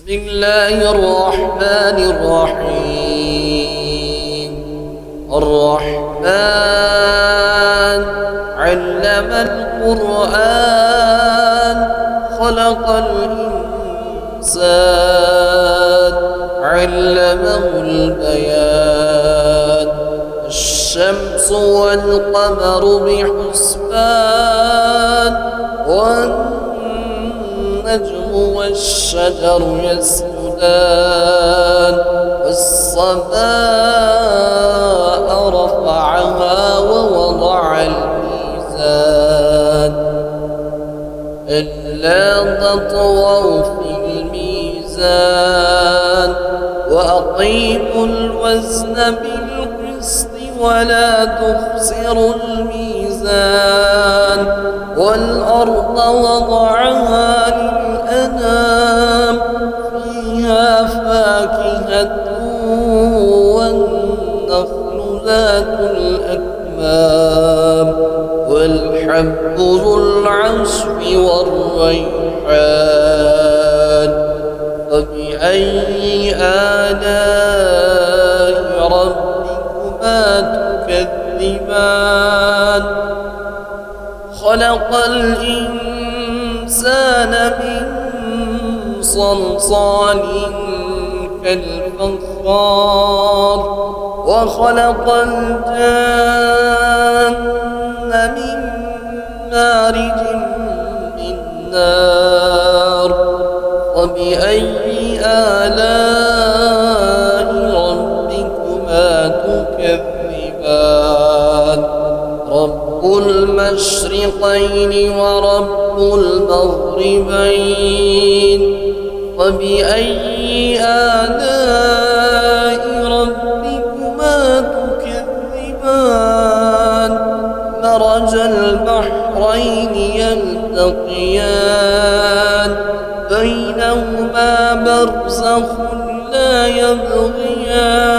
بسم الله الرحمن الرحيم. الرحمن علم القرآن خلق الإنسان علمه البيان. الشمس والقمر بحسبان والنجم والشجر يسجدان. والسماء رفعها ووضع الميزان ألا تطغوا في الميزان وأقيموا الوزن بالقسط ولا تخسروا الميزان. والأرض وضعها للأنام فيها فاكهة والنخل ذات الأكمام والحب ذو العصف والريحان. فبأي آلاء ربكما تكذبان؟ خلق الإنسان من صلصال كالفخار وخلق الجن من مارج من نار. فبأي آلاء ربكما تكذبان؟ رب المشرقين ورب المغربين. فبأي آلاء ربكما تكذبان؟ مرج البحرين يلتقيان بينهما برزخ لا يبغيان.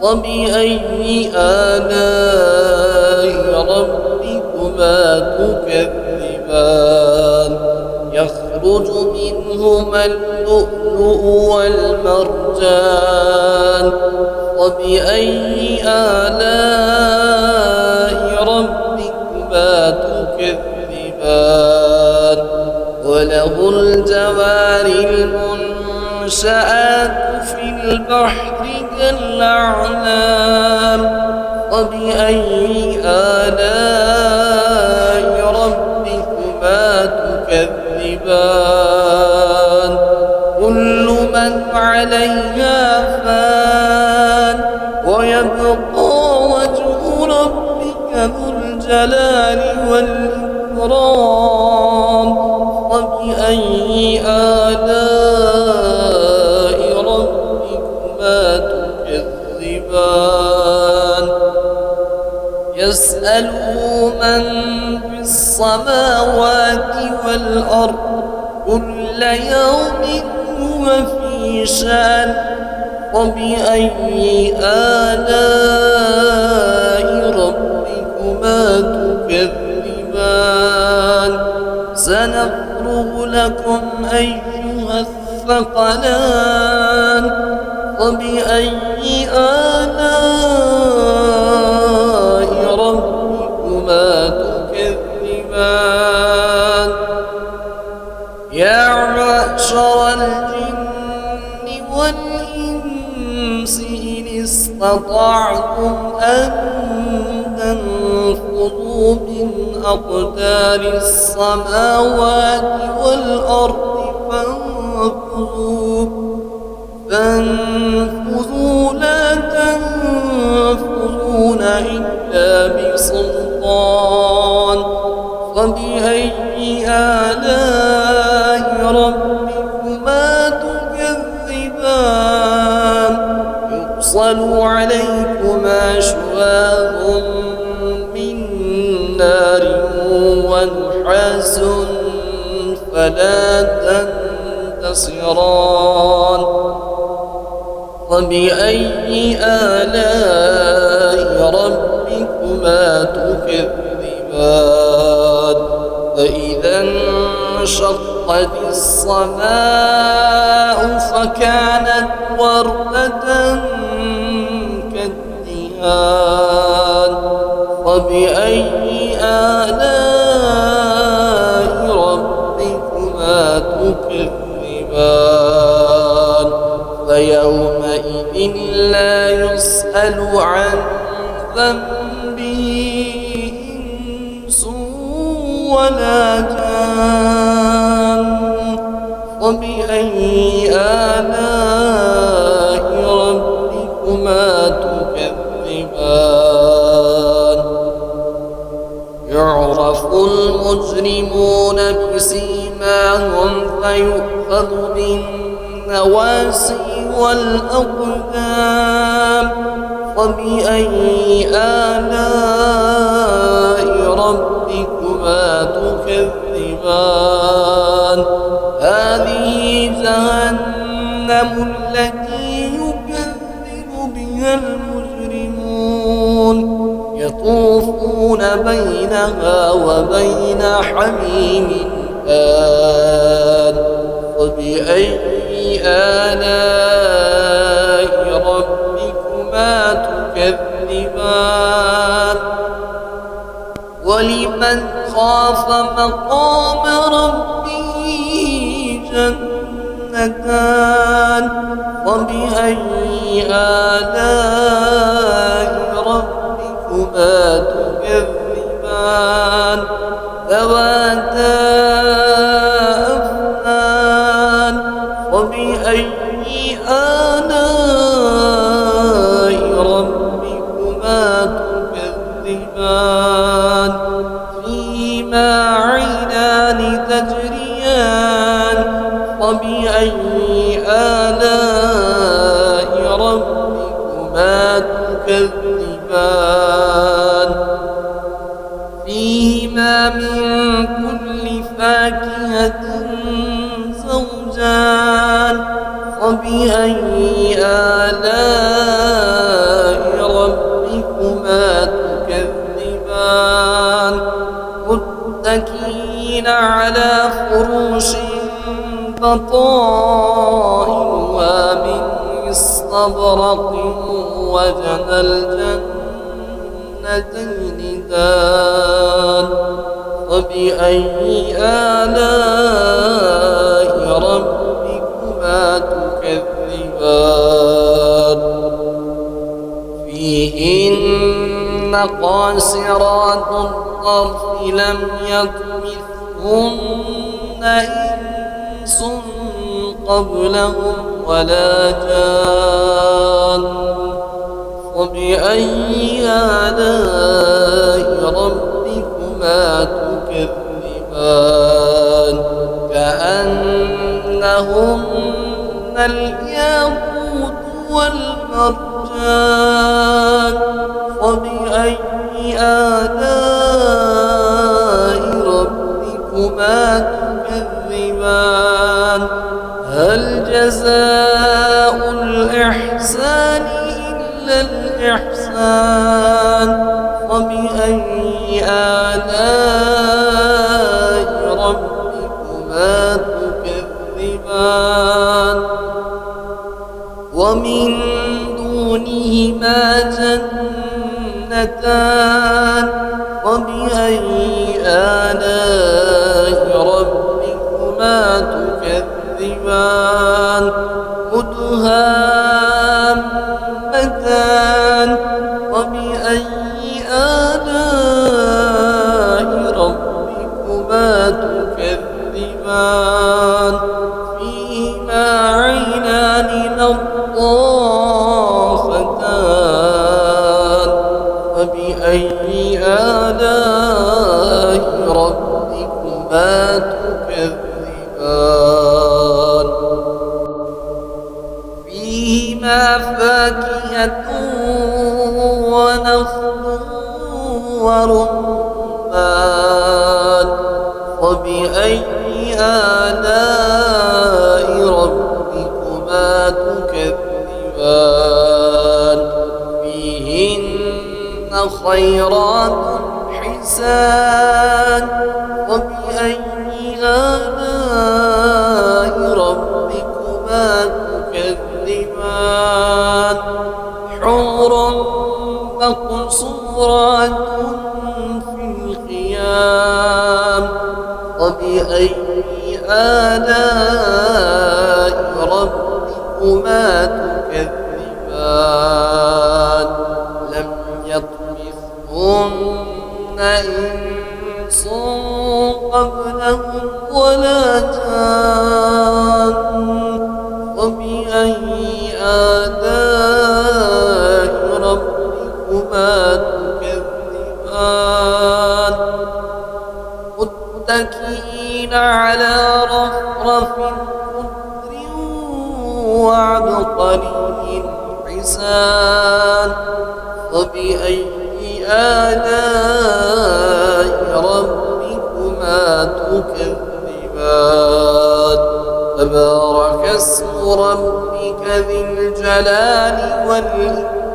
فبأي آلاء ربكما تكذبان؟ يخرج منهما اللؤلؤ والمرجان. فبأي آلاء ربكما تكذبان؟ وله الجوار المنشآت في البحر كالأعلام. فبأي آلاء ربكما تكذبان؟ كل من عليها فان ويبقى وجه ربك ذو الجلال والإكرام. فبأي آلاء ربكما تكذبان؟ يسأله من في السماوات والأرض كل يوم هو في شأن. وبأي آلاء ربكما تكذبان؟ سنفرغ لكم أيها الثقلان. وبأي آلاء ربكما تكذبان؟ يا معشر الجن والإنس إن استطعتم أن تنفذوا من أقدار السماوات والأرض فانفذوا لا تنفذون إلا بسلطان. فبأي آلاء ربكما تكذبان؟ يرسل عليكما شواظ من نار ونحاس فلا تنتصران. فبأي آلاء ربكما تكذبان؟ فإذا انشق وانشقت السماء فكانت وردة كالدهان فبأي آلاء ربكما تكذبان فيومئذ لا يسأل عن ذنبه إنس ولا جان فبأي آلاء ربكما تكذبان يعرف المجرمون بسيماهم فيؤخذ بالنواسي والأقدام فبأي آلاء ربكما تكذبان هذه جهنم التي يكذب بها المجرمون يطوفون بينها وبين حميم آن فبأي آلاء ربكما تكذبان ولمن خاف مقام ربه جنتان فبأي آلاء ربكما تكذبان ذواتا أفنان فبأي آلاء ربكما تكذبان فيهما عينان تجريان فبأي آلاء ربكما تكذبان فيهما من كل فاكهة زوجان فبأي آلاء ربكما تكذبان متكئين على فروش بطائنها من استبرق وجنى الجنتين دان فبأي آلاء ربكما تكذبان فيهن قاصرات الطرف لم يطمثهن إنس قبلهم ولا جان فبأي آلاء ربكما تكذبان كأنهن الياقوت والمرجان فبأي آلاء ربكما تكذبان هل جزاء الإحسان إلا الإحسان فبأي آلاء ربكما تكذبان ومن دونهما جنتان فبأي آلاء ربكما تكذبان مدهامتان فبأي آلاء ربكما تكذبان فيهما عينان نضاختان فبأي آلاء ربكما تكذبان فيهما فاكهة ونخل ورمان فبأي آلاء ربكما تكذبان فيهن خيرات حسان فبأي آلاء ربكما تكذبان حور مقصورات في الخيام فبأي آلاء ربكما تكذبان لم يطمثهن إنس قبلهم ولا جان فبأي آلاء ربكما تكذبان متكئين على رفرف خضر وعبقري حسان فبأي آلاء ربكما تكذبان تبارك اسم ربك ذي الجلال والإكرام